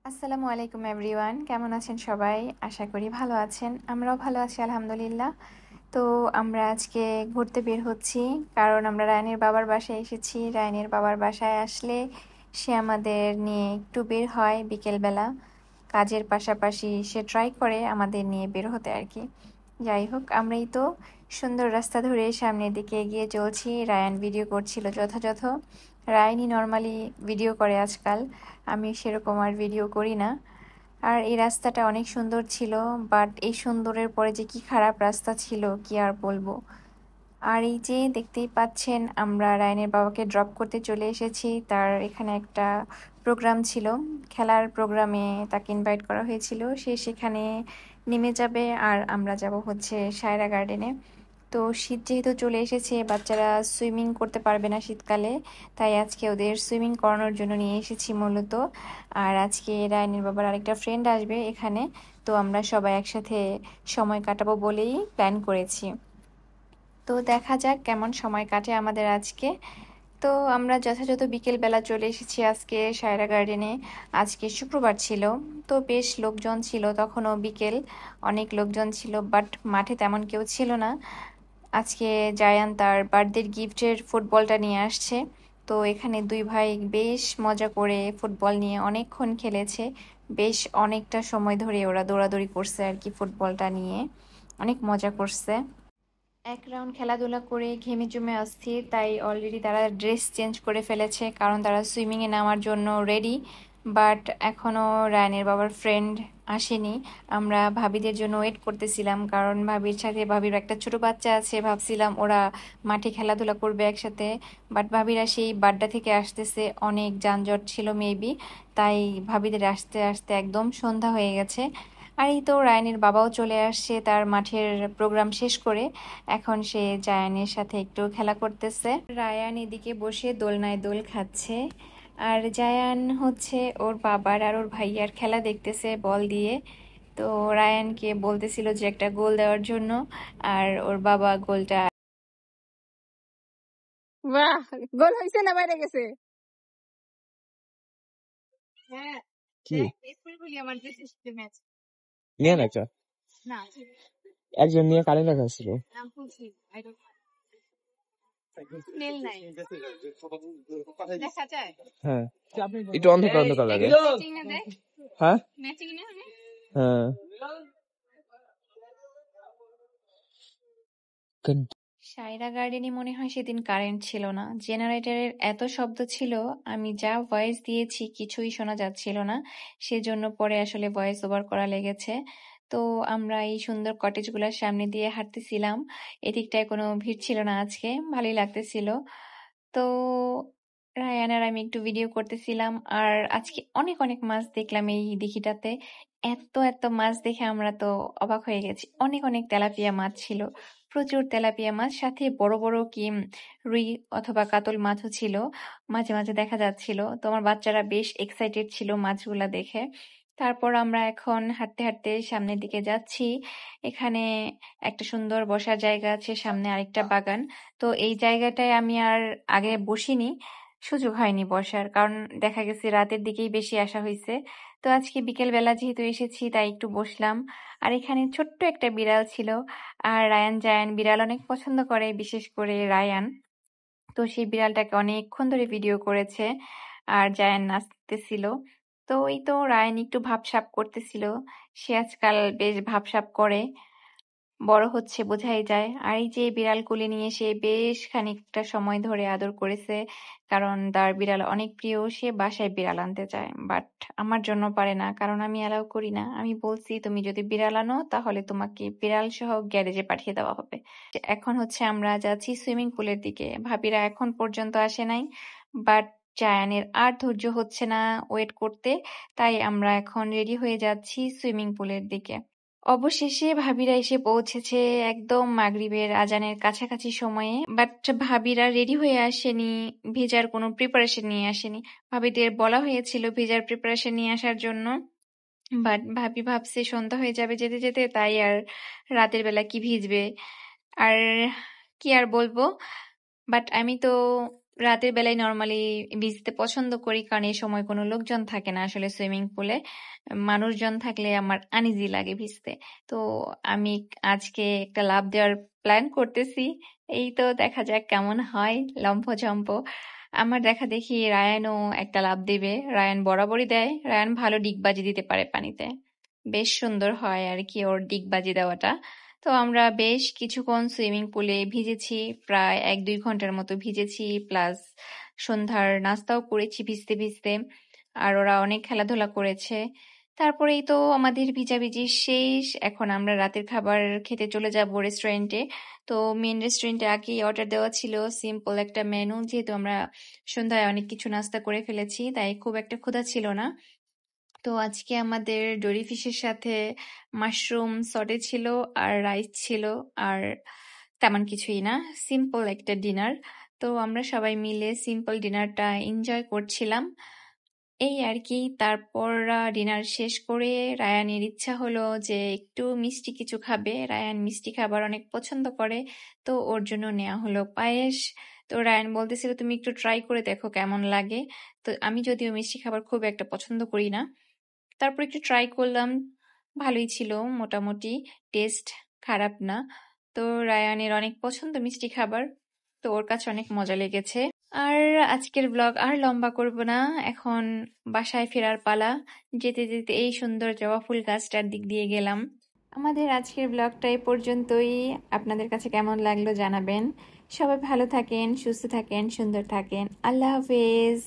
আসসালামু আলাইকুম এভরিওয়ান, কেমন আছেন সবাই? আশা করি ভালো আছেন। আমরাও ভালো আছি আলহামদুলিল্লাহ। তো আমরা আজকে ঘুরতে বের হচ্ছি, কারণ আমরা রায়ানের বাবার বাসায় এসেছি। রায়ানের বাবার বাসায় আসলে সে আমাদের নিয়ে একটু বের হয় বিকেলবেলা। কাজের পাশাপাশি সে ট্রাই করে আমাদের নিয়ে বের হতে আর কি। যাই হোক, আমরাই তো সুন্দর রাস্তা ধরে সামনের দিকে এগিয়ে চলছি। রায়ান ভিডিও করছিল যথাযথ। রায়ানই নর্মালি ভিডিও করে আজকাল, আমি সেরকম আর ভিডিও করি না। আর এই রাস্তাটা অনেক সুন্দর ছিল, বাট এই সুন্দরের পরে যে কি খারাপ রাস্তা ছিল কি আর বলবো। আর এই যে দেখতেই পাচ্ছেন, আমরা রায়ানের বাবাকে ড্রপ করতে চলে এসেছি। তার এখানে একটা প্রোগ্রাম ছিল, খেলার প্রোগ্রামে তাকে ইনভাইট করা হয়েছিল। সে সেখানে নেমে যাবে আর আমরা যাব হচ্ছে সায়রা গার্ডেনে। তো শীত যেহেতু চলে এসেছে, বাচ্চারা সুইমিং করতে পারবে না শীতকালে, তাই আজকে ওদের সুইমিং করানোর জন্য নিয়ে এসেছি মূলত। আর আজকে রায়ানের বাবার আরেকটা ফ্রেন্ড আসবে এখানে, তো আমরা সবাই একসাথে সময় কাটাবো বলেই প্ল্যান করেছি। তো দেখা যাক কেমন সময় কাটে আমাদের আজকে। তো আমরা যথাযথ বিকেলবেলা চলে এসেছি আজকে সায়রা গার্ডেনে। আজকে শুক্রবার ছিল, তো বেশ লোকজন ছিল, তখনও বিকেল, অনেক লোকজন ছিল, বাট মাঠে তেমন কেউ ছিল না। আজকে জায়ান তার বার্থডের গিফটের ফুটবলটা নিয়ে আসছে। তো এখানে দুই ভাই বেশ মজা করে ফুটবল নিয়ে অনেকক্ষণ খেলেছে। বেশ অনেকটা সময় ধরে ওরা দৌড়াদৌড়ি করছে আর কি, ফুটবলটা নিয়ে অনেক মজা করছে। এক রাউন্ড খেলাধুলা করে ঘেমে জমে অস্থির, তাই অলরেডি তারা ড্রেস চেঞ্জ করে ফেলেছে, কারণ তারা সুইমিংয়ে নামার জন্য রেডি। বাট এখনও রায়ানের বাবার ফ্রেন্ড আসেনি। আমরা ভাবিদের জন্য ওয়েট করতেছিলাম, কারণ ভাবির সাথে ভাবির একটা ছোট বাচ্চা আছে, ভাবছিলাম ওরা মাঠে খেলাধুলা করবে একসাথে। বাট ভাবিরা সেই বাড্ডা থেকে আসতেছে, অনেক যানজট ছিল মেবি, তাই ভাবিদের আসতে আসতে একদম সন্ধ্যা হয়ে গেছে। আর এই তো রায়ানের বাবাও চলে আসছে তার মাঠের প্রোগ্রাম শেষ করে। এখন সে জায়ানের সাথে একটু খেলা করতেছে। রায়ান এদিকে বসে দোলনায় দোল খাচ্ছে, আর জায়ান হচ্ছে ওর বাবার আর ওর ভাইয়ার খেলা দেখতেছে বল দিয়ে। তো রায়ানকে বলতেছিল যে একটা গোল দেওয়ার জন্য, আর ওর বাবা গোলটা। বাহ, গোল হয়েছে না বাইরে গেছে? কি নিয়ে না একটা একজন নিয়ে কারেন্ট রাখা ছিল। হ্যাঁ, একটু অন্ধকার অন্ধকার লাগে। হ্যাঁ হ্যাঁ, সায়রা গার্ডেনে মনে হয় সেদিন কারেন্ট ছিল না, জেনারেটরের এত শব্দ ছিল, আমি যা ভয়েস দিয়েছি কিছুই শোনা যাচ্ছিল না। সেজন্য পরে আসলে ভয়েস ওভার করা লেগেছে। তো আমরা এই সুন্দর কটেজগুলোর সামনে দিয়ে হাঁটতেছিলাম। এদিকটায় কোনো ভিড় ছিল না আজকে, ভালোই লাগতেছিল। তো রায়ান আর আমি একটু ভিডিও করতেছিলাম। আর আজকে অনেক অনেক মাছ দেখলাম এই দিঘিটাতে। এত এত মাছ দেখে আমরা তো অবাক হয়ে গেছি। অনেক অনেক তেলাপিয়া মাছ ছিল, প্রচুর তেলাপিয়া মাছ, সাথে বড় বড় কি রুই অথবা কাতল মাছও ছিল, মাঝে মাঝে দেখা যাচ্ছিল। তো আমার বাচ্চারা বেশ এক্সাইটেড ছিল মাছগুলা দেখে। তারপর আমরা এখন হাঁটতে হাঁটতে সামনের দিকে যাচ্ছি। এখানে একটা সুন্দর বসার জায়গা আছে, সামনে আরেকটা বাগান। তো এই জায়গাটায় আমি আর আগে বসিনি, সুযোগ হয়নি বসার, কারণ দেখা গেছে রাতের দিকেই বেশি আসা হয়েছে। তো আজকে বিকেল বেলা যেহেতু এসেছি তাই একটু বসলাম। আর এখানে ছোট্ট একটা বিড়াল ছিল, আর রায়ান জায়ান বিড়াল অনেক পছন্দ করে, বিশেষ করে রায়ান। তো সেই বিড়ালটাকে অনেকক্ষণ ধরে ভিডিও করেছে, আর জায়ান নাচতেছিল। তো এই তো রায়ান একটু ভাবসাব করতেছিল, সে আজকাল বেশ ভাবসাব করে, বড় হচ্ছে বোঝাই যায়। আর এই যে বিড়াল কোলে নিয়ে সে বেশ খানিকটা সময় ধরে আদর করেছে, কারণ তার বিড়াল অনেক প্রিয়। সে বাসায় বিড়াল আনতে চায়, বাট আমার জন্য পারে না, কারণ আমি অ্যালাউ করি না। আমি বলছি তুমি যদি বিড়াল আনো তাহলে তোমাকে বিড়াল সহ গ্যারেজে পাঠিয়ে দেওয়া হবে। এখন হচ্ছে আমরা যাচ্ছি সুইমিং পুলের দিকে, ভাবিরা এখন পর্যন্ত আসে নাই, বাট জায়ানের আর ধৈর্য হচ্ছে না ওয়েট করতে, তাই আমরা এখন রেডি হয়ে যাচ্ছি সুইমিং পুলের দিকে। অবশেষে ভাবিরা এসে পৌঁছেছে একদম মাগরিবের আজানের কাছাকাছি সময়ে, বাট ভাবিরা রেডি হয়ে আসেনি, ভেজার কোনো প্রিপারেশন নিয়ে আসেনি। ভাবিদের বলা হয়েছিল ভেজার প্রিপারেশন নিয়ে আসার জন্য, বাট ভাবি ভাবছে সন্ধ্যা হয়ে যাবে যেতে যেতে, তাই আর রাতের বেলা কি ভিজবে, আর কি আর বলবো। বাট আমি তো রাতের বেলায় নরমালি ভিজতে পছন্দ করি, কারণ এই সময় কোনো লোকজন থাকে না আসলে সুইমিং পুলে। মানুষজন থাকলে আমার আনইজি লাগে ভিজতে। তো আমি আজকে একটা লাফ দেওয়ার প্ল্যান করতেছি। এই তো দেখা যাক কেমন হয়, লম্ফঝম্প। আমার দেখা দেখি রায়ানও একটা লাফ দিবে। রায়ান বরাবরই দেয়। রায়ান ভালো ডিগবাজি দিতে পারে পানিতে। বেশ সুন্দর হয় আর কি ওর ডিগবাজি দেওয়াটা। তো আমরা বেশ কিছুক্ষণ সুইমিং পুলে ভিজেছি, প্রায় 1-2 ঘন্টার মতো ভিজেছি, প্লাস সন্ধ্যার নাস্তাও করেছি ভিজতে ভিজতে। আর ওরা অনেক খেলাধুলা করেছে। তারপরেই তো আমাদের ভিজাভিজি শেষ। এখন আমরা রাতের খাবার খেতে চলে যাব রেস্টুরেন্টে। তো মেন রেস্টুরেন্টে আগেই অর্ডার দেওয়া ছিল সিম্পল একটা মেনু, যেহেতু আমরা সন্ধ্যায় অনেক কিছু নাস্তা করে ফেলেছি, তাই খুব একটা ক্ষুধা ছিল না। তো আজকে আমাদের ডোরি ফিশের সাথে মাশরুম সটে ছিল, আর রাইস ছিল, আর তেমন কিছুই না, সিম্পল একটা ডিনার। তো আমরা সবাই মিলে সিম্পল ডিনারটা এনজয় করছিলাম, এই আর কি। তারপর ডিনার শেষ করে রায়ানের ইচ্ছা হলো যে একটু মিষ্টি কিছু খাবে। রায়ান মিষ্টি খাবার অনেক পছন্দ করে, তো ওর জন্য নেওয়া হলো পায়েস। তো রায়ান বলতেছিল তুমি একটু ট্রাই করে দেখো কেমন লাগে। তো আমি যদিও মিষ্টি খাবার খুব একটা পছন্দ করি না, তারপর একটু ট্রাই করলাম, ভালোই ছিল মোটামুটি, টেস্ট খারাপ না। তো রায়ানের অনেক পছন্দ মিষ্টি খাবার, তো ওর কাছে অনেক মজা লেগেছে। আর আজকের ব্লগ আর লম্বা করব না, এখন বাসায় ফেরার পালা। যেতে যেতে এই সুন্দর জবা ফুল গাছটার দিক দিয়ে গেলাম। আমাদের আজকের ব্লগটা এই পর্যন্তই। আপনাদের কাছে কেমন লাগলো জানাবেন। সবাই ভালো থাকেন, সুস্থ থাকেন, সুন্দর থাকেন। আল্লাহ হাফেজ।